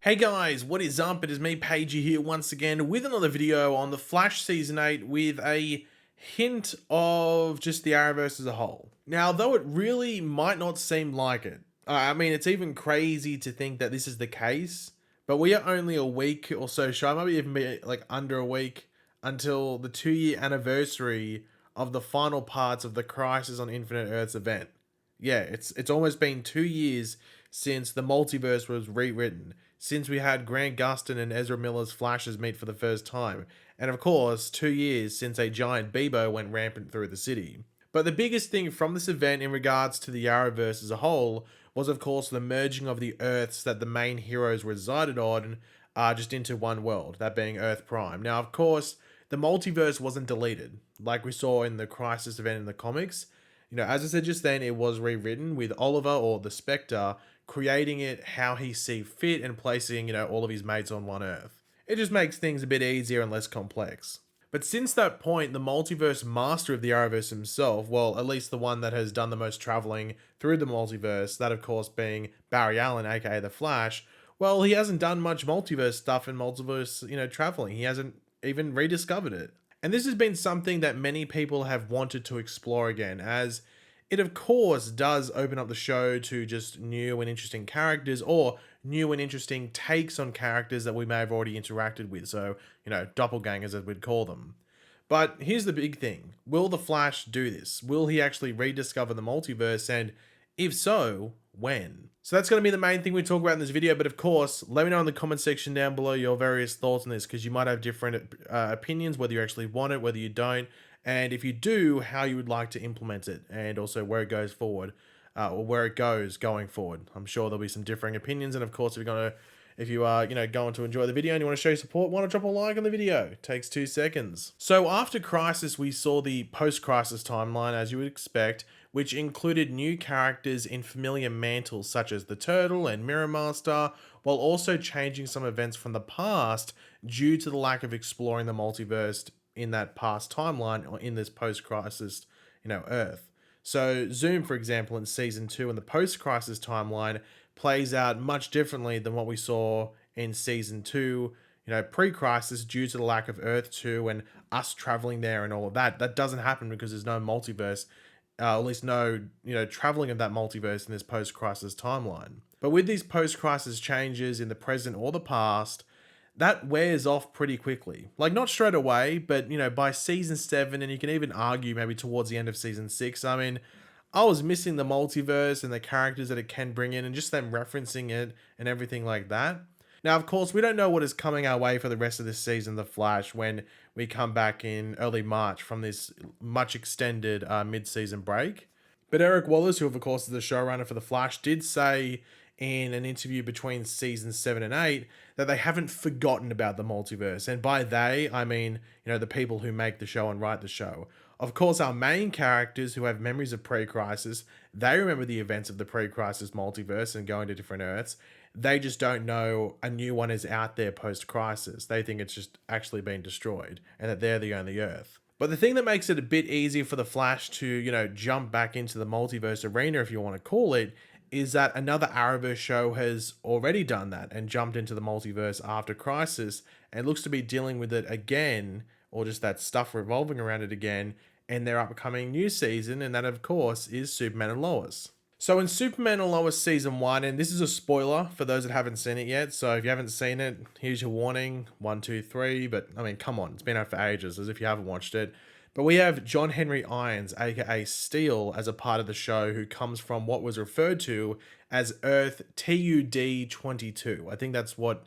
Hey guys, what is up? It is me, Pagey, here once again with another video on The Flash Season 8 with a hint of just the Arrowverse as a whole. Now, though it really might not seem like it, I mean, it's even crazy to think that this is the case, but we are only a week or so shy, maybe even be like under a week, until the 2-year anniversary of the final parts of the Crisis on Infinite Earths event. Yeah, it's almost been 2 years since the multiverse was rewritten, since we had Grant Gustin and Ezra Miller's Flashes meet for the first time, and of course, 2 years since a giant Bebo went rampant through the city. But the biggest thing from this event in regards to the Arrowverse as a whole was, of course, the merging of the Earths that the main heroes resided on just into one world, that being Earth Prime. Now, of course, the multiverse wasn't deleted, like we saw in the Crisis event in the comics. As I said just then, it was rewritten with Oliver, or the Spectre, creating it how he see fit and placing, all of his mates on one Earth. It just makes things a bit easier and less complex. But since that point, the multiverse master of the Arrowverse himself, well, at least the one that has done the most traveling through the multiverse, that of course being Barry Allen, aka the Flash, well, he hasn't done much multiverse stuff in multiverse, traveling. He hasn't even rediscovered it. And this has been something that many people have wanted to explore again, as it of course does open up the show to just new and interesting characters, or new and interesting takes on characters that we may have already interacted with. So, doppelgangers as we'd call them. But here's the big thing. Will the Flash do this? Will he actually rediscover the multiverse? And if so, when? So that's going to be the main thing we talk about in this video. But of course, let me know in the comment section down below your various thoughts on this, because you might have different opinions, whether you actually want it, whether you don't. And if you do, how you would like to implement it, and also where it goes forward, or where it goes going forward. I'm sure there'll be some differing opinions. And of course, if you are, going to enjoy the video and you want to show your support, why not drop a like on the video? It takes 2 seconds. So after Crisis, we saw the post-Crisis timeline, as you would expect, which included new characters in familiar mantles such as the Turtle and Mirror Master, while also changing some events from the past due to the lack of exploring the multiverse in that past timeline, or in this post-Crisis, Earth. So Zoom, for example, in Season 2 in the post-Crisis timeline plays out much differently than what we saw in Season 2, pre-Crisis, due to the lack of Earth 2 and us traveling there and all of that. That doesn't happen because there's no multiverse, at least no, traveling of that multiverse in this post-Crisis timeline. But with these post-Crisis changes in the present or the past, that wears off pretty quickly. Like, not straight away, but, by Season 7, and you can even argue maybe towards the end of Season 6, I mean, I was missing the multiverse and the characters that it can bring in, and just them referencing it and everything like that. Now, of course, we don't know what is coming our way for the rest of this season, The Flash, when we come back in early March from this much extended mid-season break. But Eric Wallace, who of course is the showrunner for The Flash, did say in an interview between seasons 7 and 8 that they haven't forgotten about the multiverse. And by they, I mean, the people who make the show and write the show. Of course, our main characters who have memories of pre-crisis, they remember the events of the pre-crisis multiverse and going to different Earths. They just don't know a new one is out there post-crisis. They think it's just actually been destroyed and that they're the only Earth. But the thing that makes it a bit easier for the Flash to, jump back into the multiverse arena, if you want to call it, is that another Arrowverse show has already done that and jumped into the multiverse after Crisis, and looks to be dealing with it again, or just that stuff revolving around it again, in their upcoming new season, and that of course is Superman and Lois. So in Superman and Lois Season 1, and this is a spoiler for those that haven't seen it yet, so if you haven't seen it, here's your warning, 1, 2, 3, but I mean, come on, it's been out for ages, as if you haven't watched it. But we have John Henry Irons, aka Steel, as a part of the show, who comes from what was referred to as Earth TUD-22. I think that's what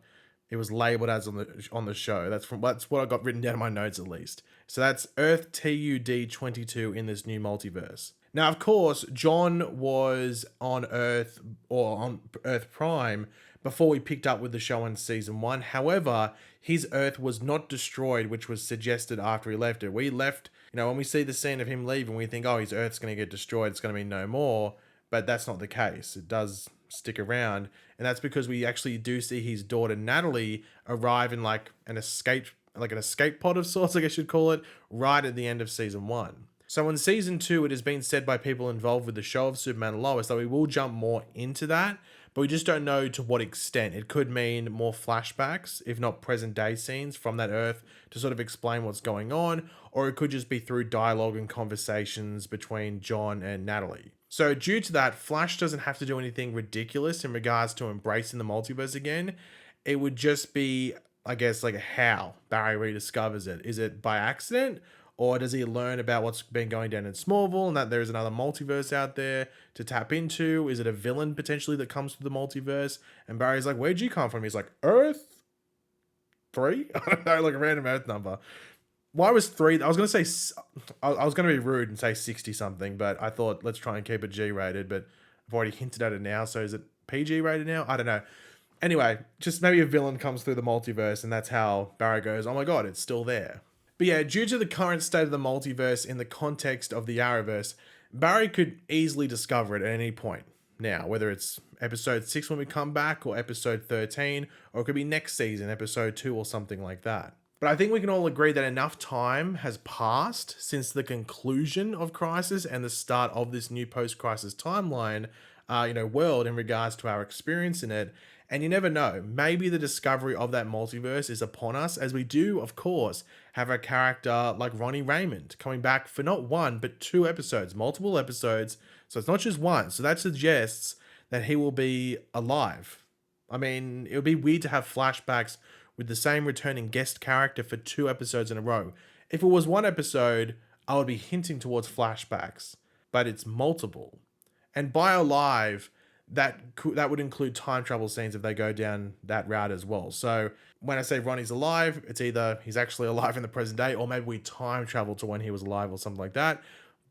it was labeled as on the show. That's what I got written down in my notes, at least. So that's Earth TUD-22 in this new multiverse. Now, of course, John was on Earth, or on Earth Prime, before we picked up with the show in Season 1. However, his Earth was not destroyed, which was suggested after he left it. We left, when we see the scene of him leaving, we think, oh, his Earth's going to get destroyed, it's going to be no more. But that's not the case. It does stick around. And that's because we actually do see his daughter, Natalie, arrive in like an escape pod of sorts, I guess you'd call it, right at the end of Season 1. So in season 2, it has been said by people involved with the show of Superman and Lois that we will jump more into that, but we just don't know to what extent. It could mean more flashbacks, if not present day scenes from that Earth to sort of explain what's going on, or it could just be through dialogue and conversations between John and Natalie. So due to that, Flash doesn't have to do anything ridiculous in regards to embracing the multiverse again. It would just be, I guess, like how Barry rediscovers it. Is it by accident? Or does he learn about what's been going down in Smallville and that there's another multiverse out there to tap into? Is it a villain potentially that comes through the multiverse? And Barry's like, where'd you come from? He's like, Earth 3? I don't know, like a random Earth number. Why was 3? I was going to say, I was going to be rude and say 60 something, but I thought let's try and keep it G rated, but I've already hinted at it now. So is it PG rated now? I don't know. Anyway, just maybe a villain comes through the multiverse and that's how Barry goes, oh my God, it's still there. But yeah, due to the current state of the multiverse in the context of the Arrowverse, Barry could easily discover it at any point now, whether it's episode 6 when we come back or episode 13, or it could be next season, episode 2 or something like that. But I think we can all agree that enough time has passed since the conclusion of Crisis and the start of this new post-Crisis timeline, world in regards to our experience in it. And you never know, maybe the discovery of that multiverse is upon us, as we do, of course, have a character like Ronnie Raymond coming back for not 1, but 2 episodes, multiple episodes. So it's not just 1. So that suggests that he will be alive. I mean, it would be weird to have flashbacks with the same returning guest character for 2 episodes in a row. If it was 1 episode, I would be hinting towards flashbacks, but it's multiple. And by alive, that would include time travel scenes if they go down that route as well. So when I say Ronnie's alive, it's either he's actually alive in the present day, or maybe we time travel to when he was alive or something like that.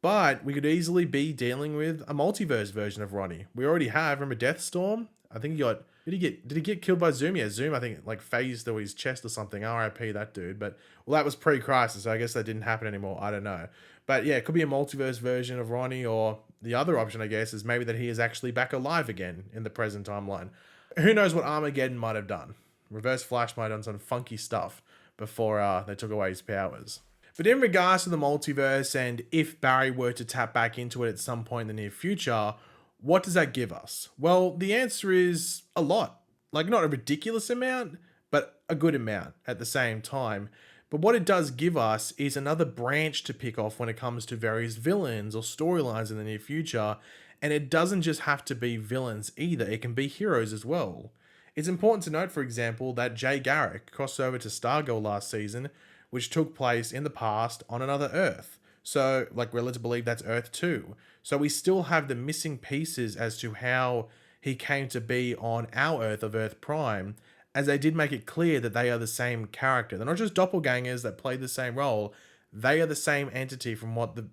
But we could easily be dealing with a multiverse version of Ronnie. We already have, remember Deathstorm? I think he got, did he get killed by Zoom? Yeah, Zoom, I think, like phased through his chest or something. RIP that dude. But, well, that was pre-Crisis, so I guess that didn't happen anymore. I don't know. But yeah, it could be a multiverse version of Ronnie, or the other option, I guess, is maybe that he is actually back alive again in the present timeline. Who knows what Armageddon might have done. Reverse Flash might have done some funky stuff before they took away his powers. But in regards to the multiverse, and if Barry were to tap back into it at some point in the near future, what does that give us? Well, the answer is a lot. Like, not a ridiculous amount, but a good amount at the same time. But what it does give us is another branch to pick off when it comes to various villains or storylines in the near future. And it doesn't just have to be villains either, it can be heroes as well. It's important to note, for example, that Jay Garrick crossed over to Stargirl last season, which took place in the past on another Earth. So, like, we're led to believe that's Earth 2. So we still have the missing pieces as to how he came to be on our Earth of Earth Prime, as they did make it clear that they are the same character. They're not just doppelgangers that play the same role. They are the same entity from what the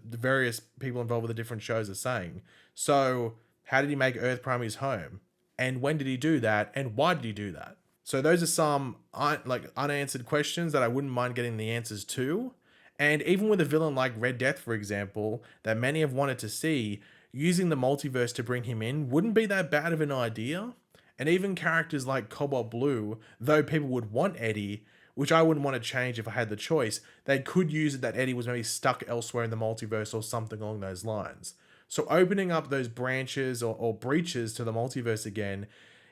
various people involved with the different shows are saying. So how did he make Earth Prime his home? And when did he do that? And why did he do that? So those are some unanswered questions that I wouldn't mind getting the answers to. And even with a villain like Red Death, for example, that many have wanted to see, using the multiverse to bring him in wouldn't be that bad of an idea. And even characters like Cobalt Blue, though people would want Eddie, which I wouldn't want to change if I had the choice, they could use it that Eddie was maybe stuck elsewhere in the multiverse or something along those lines. So opening up those branches or breaches to the multiverse again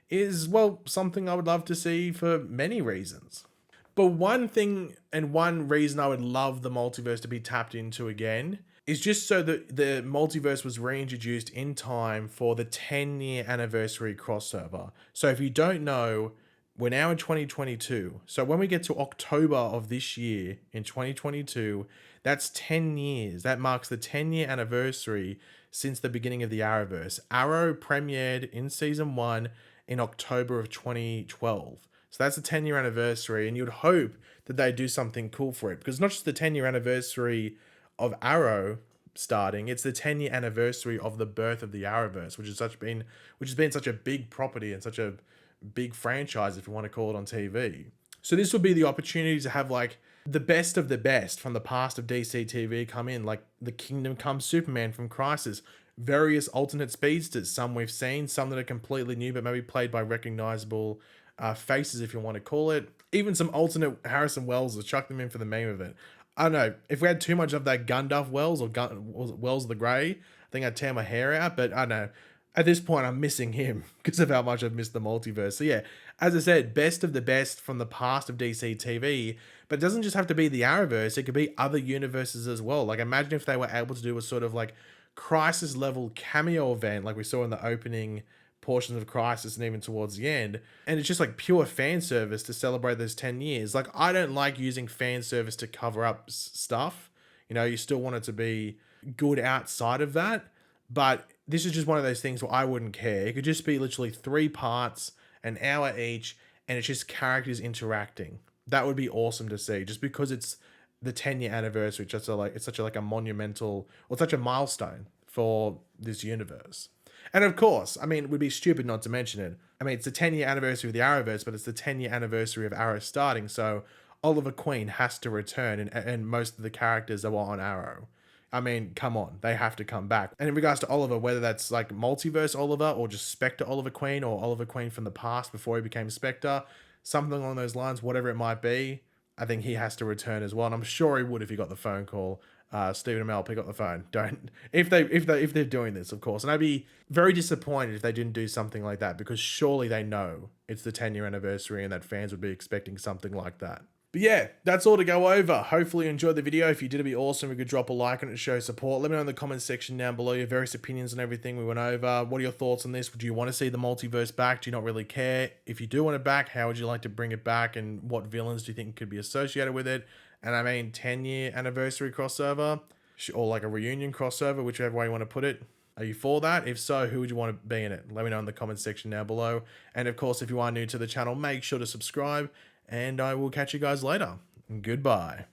is, well, something I would love to see for many reasons. But one thing and one reason I would love the multiverse to be tapped into again is just so that the multiverse was reintroduced in time for the 10-year anniversary crossover. So if you don't know, we're now in 2022. So when we get to October of this year in 2022, that's 10 years. That marks the 10-year anniversary since the beginning of the Arrowverse. Arrow premiered in season 1 in October of 2012. So that's the 10-year anniversary, and you'd hope that they do something cool for it, because it's not just the 10-year anniversary of Arrow starting, it's the 10-year anniversary of the birth of the Arrowverse, which has been such a big property and such a big franchise, if you want to call it, on TV. So this would be the opportunity to have like the best of the best from the past of DC TV come in, like the Kingdom Come Superman from Crisis, various alternate speedsters, some we've seen, some that are completely new but maybe played by recognizable faces, if you want to call it. Even some alternate Harrison Wells, chuck them in for the meme of it. I don't know, if we had too much of that Gandalf Wells or was it Wells the Grey, I think I'd tear my hair out. But I don't know. At this point, I'm missing him because of how much I've missed the multiverse. So yeah, as I said, best of the best from the past of DC TV. But it doesn't just have to be the Arrowverse. It could be other universes as well. Like imagine if they were able to do a sort of like Crisis level cameo event like we saw in the opening portions of Crisis and even towards the end. And it's just like pure fan service to celebrate those 10 years. Like, I don't like using fan service to cover up stuff. You know, you still want it to be good outside of that. But this is just one of those things where I wouldn't care. It could just be literally 3 parts, an hour each, and it's just characters interacting. That would be awesome to see, just because it's the 10-year anniversary. Just like it's such a like a monumental or such a milestone for this universe. And of course, I mean, it would be stupid not to mention it. I mean, it's the 10-year anniversary of the Arrowverse, but it's the 10-year anniversary of Arrow starting. So Oliver Queen has to return, and most of the characters are on Arrow. I mean, come on, they have to come back. And in regards to Oliver, whether that's like multiverse Oliver or just Spectre Oliver Queen or Oliver Queen from the past before he became Spectre, something along those lines, whatever it might be, I think he has to return as well. And I'm sure he would if he got the phone call. Stephen Amell, pick up the phone. Don't if they're doing this, of course. And I'd be very disappointed if they didn't do something like that, because surely they know it's the 10-year anniversary and that fans would be expecting something like that. But yeah, that's all to go over. Hopefully you enjoyed the video. If you did, it'd be awesome. We could drop a like on it to show support. Let me know in the comments section down below your various opinions on everything we went over. What are your thoughts on this? Would you want to see the multiverse back? Do you not really care? If you do want it back, how would you like to bring it back? And what villains do you think could be associated with it? And I mean, 10-year anniversary crossover, or like a reunion crossover, whichever way you want to put it. Are you for that? If so, who would you want to be in it? Let me know in the comments section down below. And of course, if you are new to the channel, make sure to subscribe. And I will catch you guys later. Goodbye.